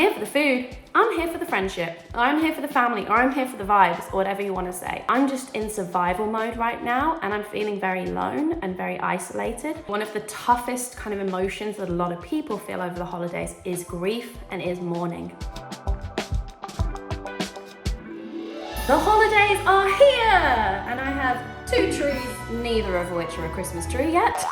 here for the food, I'm here for the friendship, I'm here for the family, or I'm here for the vibes, or whatever you want to say. I'm just in survival mode right now, and I'm feeling very alone and very isolated. One of the toughest kind of emotions that a lot of people feel over the holidays is grief and is mourning. The holidays are here, and I have 2 trees, neither of which are a Christmas tree yet.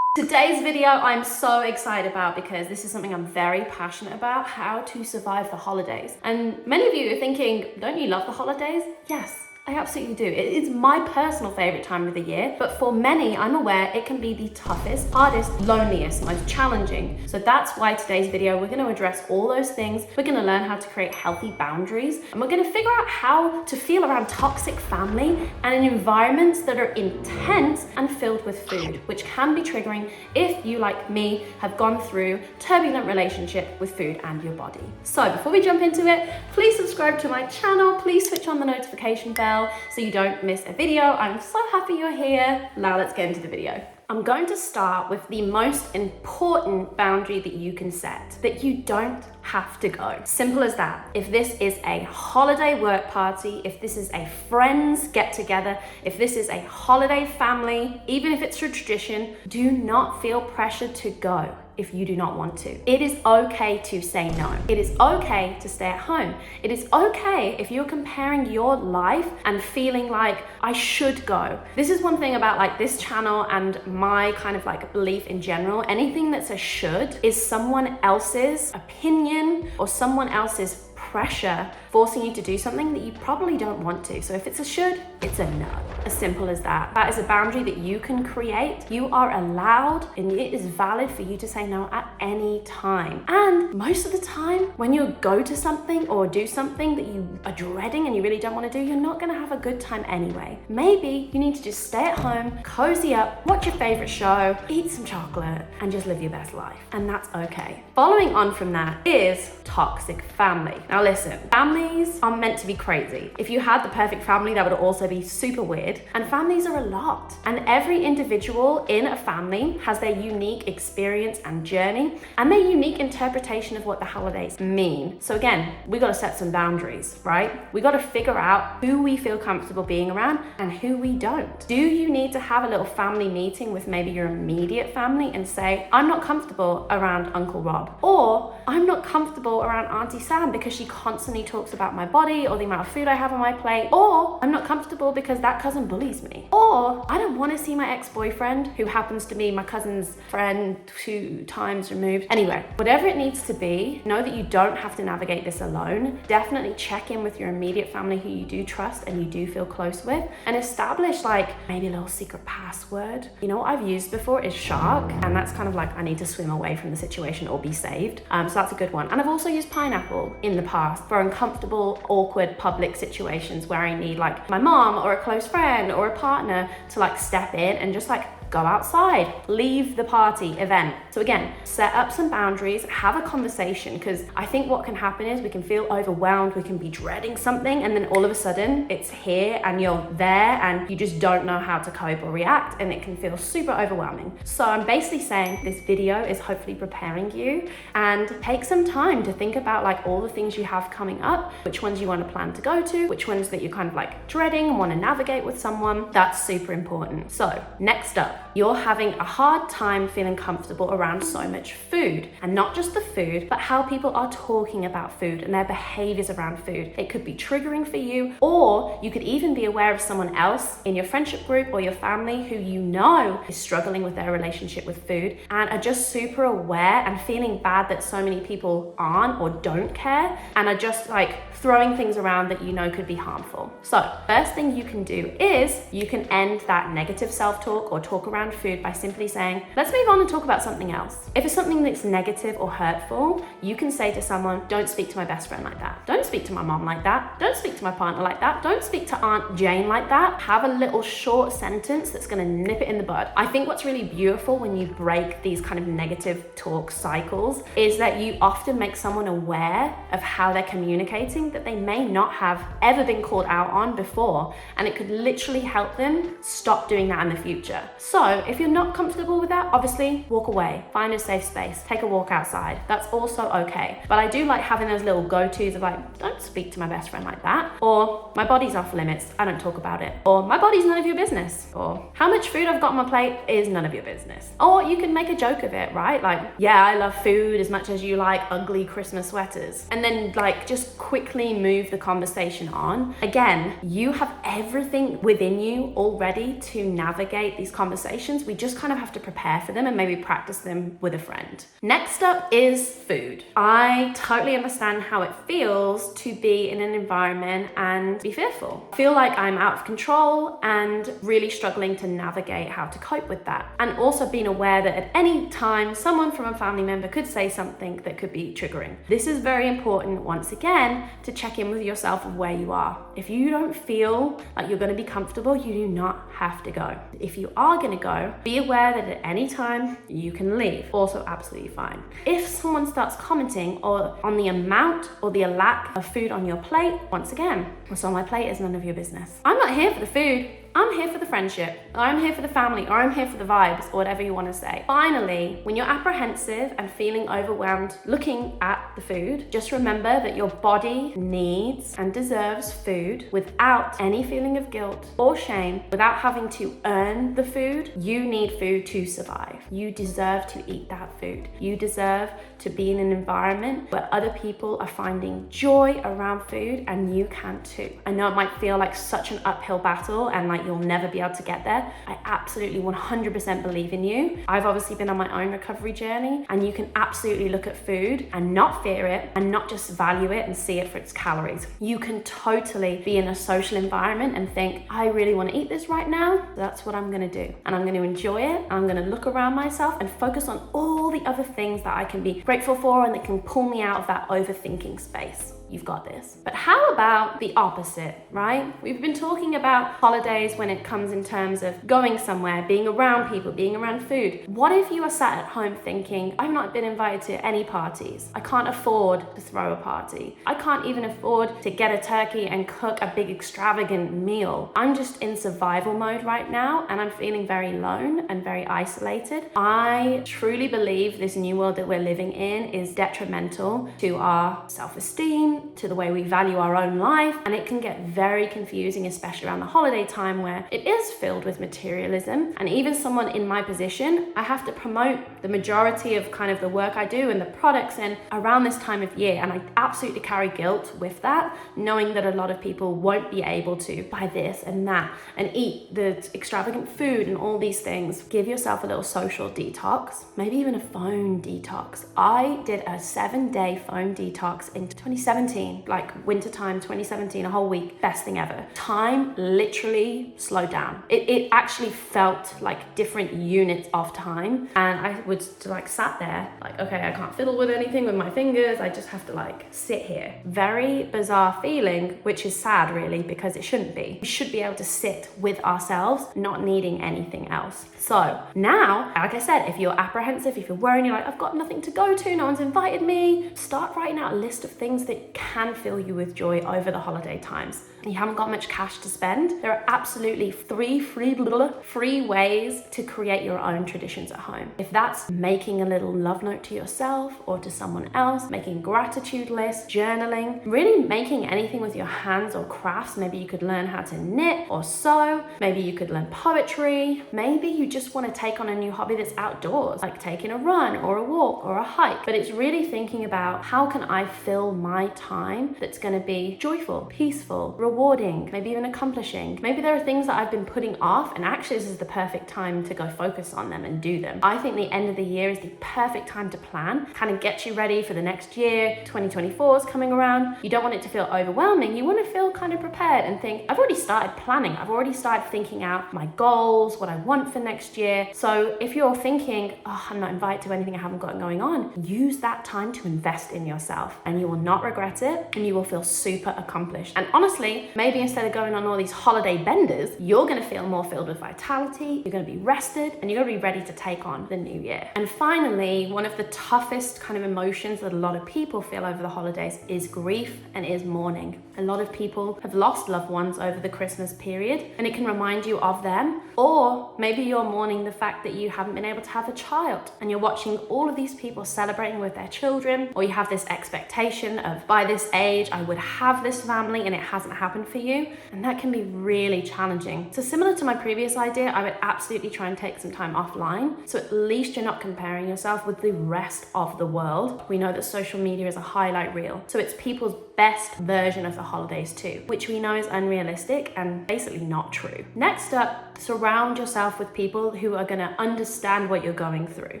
Today's video I'm so excited about because this is something I'm very passionate about, how to survive the holidays. And many of you are thinking, don't you love the holidays? Yes, I absolutely do. It is my personal favorite time of the year, but for many, I'm aware it can be the toughest, hardest, loneliest, most challenging. So that's why today's video, we're going to address all those things. We're going to learn how to create healthy boundaries, and we're going to figure out how to feel around toxic family and in environments that are intense and filled with food, which can be triggering if you, like me, have gone through turbulent relationship with food and your body. So before we jump into it, please subscribe to my channel. Please switch on the notification bell so you don't miss a video. I'm so happy you're here. Now let's get into the video. I'm going to start with the most important boundary that you can set, that you don't have to go. Simple as that. If this is a holiday work party, if this is a friends get together, if this is a holiday family, even if it's a tradition, do not feel pressured to go if you do not want to. It is okay to say no. It is okay to stay at home. It is okay if you're comparing your life and feeling like I should go. This is one thing about like this channel and my kind of like belief in general. Anything that's a should is someone else's opinion or someone else's pressure forcing you to do something that you probably don't want to. So if it's a should, it's a no. As simple as that. That is a boundary that you can create. You are allowed, and it is valid for you to say no at any time. And most of the time, when you go to something or do something that you are dreading and you really don't want to do, you're not going to have a good time anyway. Maybe you need to just stay at home, cozy up, watch your favorite show, eat some chocolate, and just live your best life. And that's okay. Following on from that is toxic family. Now listen, families are meant to be crazy. If you had the perfect family, that would also be super weird. And families are a lot. And every individual in a family has their unique experience and journey and their unique interpretation of what the holidays mean. So again, we got to set some boundaries, right? We got to figure out who we feel comfortable being around and who we don't. Do you need to have a little family meeting with maybe your immediate family and say, I'm not comfortable around Uncle Rob, or I'm not comfortable around Auntie Sam because she constantly talks about my body or the amount of food I have on my plate, or I'm not comfortable because that cousin bullies me, or I don't want to see my ex-boyfriend who happens to be my cousin's friend 2 times removed. Anyway, whatever it needs to be, know that you don't have to navigate this alone. Definitely check in with your immediate family who you do trust and you do feel close with, and establish like maybe a little secret password. You know what I've used before is shark, and that's kind of like I need to swim away from the situation or be saved. So that's a good one. And I've also used pineapple in the past for uncomfortable, awkward public situations where I need like my mom or a close friend or a partner to like step in and just like go outside, leave the party event. So again, set up some boundaries, have a conversation, because I think what can happen is we can feel overwhelmed, we can be dreading something, and then all of a sudden it's here and you're there and you just don't know how to cope or react, and it can feel super overwhelming. So I'm basically saying this video is hopefully preparing you, and take some time to think about like all the things you have coming up, which ones you want to plan to go to, which ones that you're kind of like dreading and want to navigate with someone. That's super important. So next up, you're having a hard time feeling comfortable around so much food, and not just the food, but how people are talking about food and their behaviors around food. It could be triggering for you, or you could even be aware of someone else in your friendship group or your family who you know is struggling with their relationship with food and are just super aware and feeling bad that so many people aren't or don't care and are just like throwing things around that you know could be harmful. So first thing you can do is you can end that negative self-talk or talk around food by simply saying, let's move on and talk about something else. If it's something that's negative or hurtful, you can say to someone, don't speak to my best friend like that. Don't speak to my mom like that. Don't speak to my partner like that. Don't speak to Aunt Jane like that. Have a little short sentence that's gonna nip it in the bud. I think what's really beautiful when you break these kind of negative talk cycles is that you often make someone aware of how they're communicating that they may not have ever been called out on before, and it could literally help them stop doing that in the future. So So if you're not comfortable with that, obviously walk away, find a safe space, take a walk outside. That's also okay. But I do like having those little go-tos of like, don't speak to my best friend like that, or my body's off limits, I don't talk about it, or my body's none of your business, or how much food I've got on my plate is none of your business. Or you can make a joke of it, right? Like, yeah, I love food as much as you like ugly Christmas sweaters. And then like just quickly move the conversation on. Again, you have everything within you already to navigate these conversations. We just kind of have to prepare for them and maybe practice them with a friend. Next up is food. I totally understand how it feels to be in an environment and be fearful. I feel like I'm out of control and really struggling to navigate how to cope with that. And also being aware that at any time, someone from a family member could say something that could be triggering. This is very important, once again, to check in with yourself of where you are. If you don't feel like you're going to be comfortable, you do not have to go. If you are going to go, be aware that at any time you can leave. Also absolutely fine. If someone starts commenting on the amount or the lack of food on your plate, once again, what's on my plate is none of your business. I'm not here for the food. I'm here for the friendship, or I'm here for the family, or I'm here for the vibes, or whatever you want to say. Finally, when you're apprehensive and feeling overwhelmed looking at the food, just remember that your body needs and deserves food without any feeling of guilt or shame, without having to earn the food. You need food to survive. You deserve to eat that food. You deserve to be in an environment where other people are finding joy around food, and you can too. I know it might feel like such an uphill battle and like you'll never be able to get there. I absolutely 100% believe in you. I've obviously been on my own recovery journey, and you can absolutely look at food and not fear it and not just value it and see it for its calories. You can totally be in a social environment and think, I really want to eat this right now. That's what I'm going to do. And I'm going to enjoy it. I'm going to look around myself and focus on all the other things that I can be grateful for and that can pull me out of that overthinking space. You've got this. But how about the opposite, right? We've been talking about holidays when it comes in terms of going somewhere, being around people, being around food. What if you are sat at home thinking, I've not been invited to any parties. I can't afford to throw a party. I can't even afford to get a turkey and cook a big extravagant meal. I'm just in survival mode right now, and I'm feeling very alone and very isolated. I truly believe this new world that we're living in is detrimental to our self-esteem, to the way we value our own life, and it can get very confusing, especially around the holiday time where it is filled with materialism. And even someone in my position, I have to promote the majority of kind of the work I do and the products in around this time of year, and I absolutely carry guilt with that, knowing that a lot of people won't be able to buy this and that and eat the extravagant food and all these things. Give yourself a little social detox, maybe even a phone detox. I did a 7-day phone detox in 2017, like wintertime 2017, a whole week. Best thing ever. Time literally slowed down. It actually felt like different units of time, and I would like sat there like, okay, I can't fiddle with anything with my fingers. I just have to like sit here. Very bizarre feeling, which is sad really, because it shouldn't be. We should be able to sit with ourselves, not needing anything else. So now, like I said, if you're apprehensive, if you're worried, you're like, I've got nothing to go to, no one's invited me, start writing out a list of things that can fill you with joy over the holiday times. You haven't got much cash to spend. There are absolutely three free ways to create your own traditions at home. If that's making a little love note to yourself or to someone else, making gratitude lists, journaling, really making anything with your hands or crafts. Maybe you could learn how to knit or sew. Maybe you could learn poetry. Maybe you just want to take on a new hobby that's outdoors, like taking a run or a walk or a hike. But it's really thinking about, how can I fill my time that's going to be joyful, peaceful, rewarding, maybe even accomplishing. Maybe there are things that I've been putting off, and actually this is the perfect time to go focus on them and do them. I think the end of the year is the perfect time to plan, kind of get you ready for the next year. 2024 is coming around. You don't want it to feel overwhelming. You want to feel kind of prepared and think, I've already started planning. I've already started thinking out my goals, what I want for next year. So if you're thinking, oh, I'm not invited to anything, I haven't got going on, use that time to invest in yourself, and you will not regret celebrate it, and you will feel super accomplished. And honestly, maybe instead of going on all these holiday benders, you're gonna feel more filled with vitality, you're gonna be rested, and you're gonna be ready to take on the new year. And finally, one of the toughest kind of emotions that a lot of people feel over the holidays is grief and is mourning. A lot of people have lost loved ones over the Christmas period, and it can remind you of them. Or maybe you're mourning the fact that you haven't been able to have a child, and you're watching all of these people celebrating with their children, or you have this expectation of, by this age, I would have this family, and it hasn't happened for you. And that can be really challenging. So similar to my previous idea, I would absolutely try and take some time offline, so at least you're not comparing yourself with the rest of the world. We know that social media is a highlight reel, so it's people's best version of the holidays too, which we know is unrealistic and basically not true. Next up, surround yourself with people who are gonna understand what you're going through.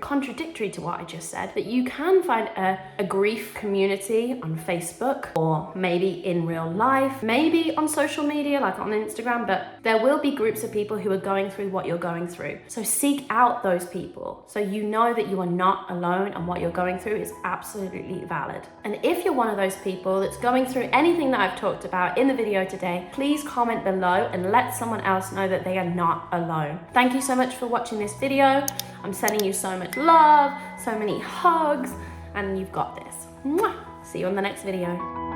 Contradictory to what I just said, that you can find a grief community on Facebook, or maybe in real life, maybe on social media like on Instagram, but there will be groups of people who are going through what you're going through. So seek out those people so you know that you are not alone and what you're going through is absolutely valid. And if you're one of those people that's going through anything that I've talked about in the video today, please comment below and let someone else know that they are not alone. Thank you so much for watching this video. I'm sending you so much love, so many hugs, and you've got this. Mwah! See you on the next video.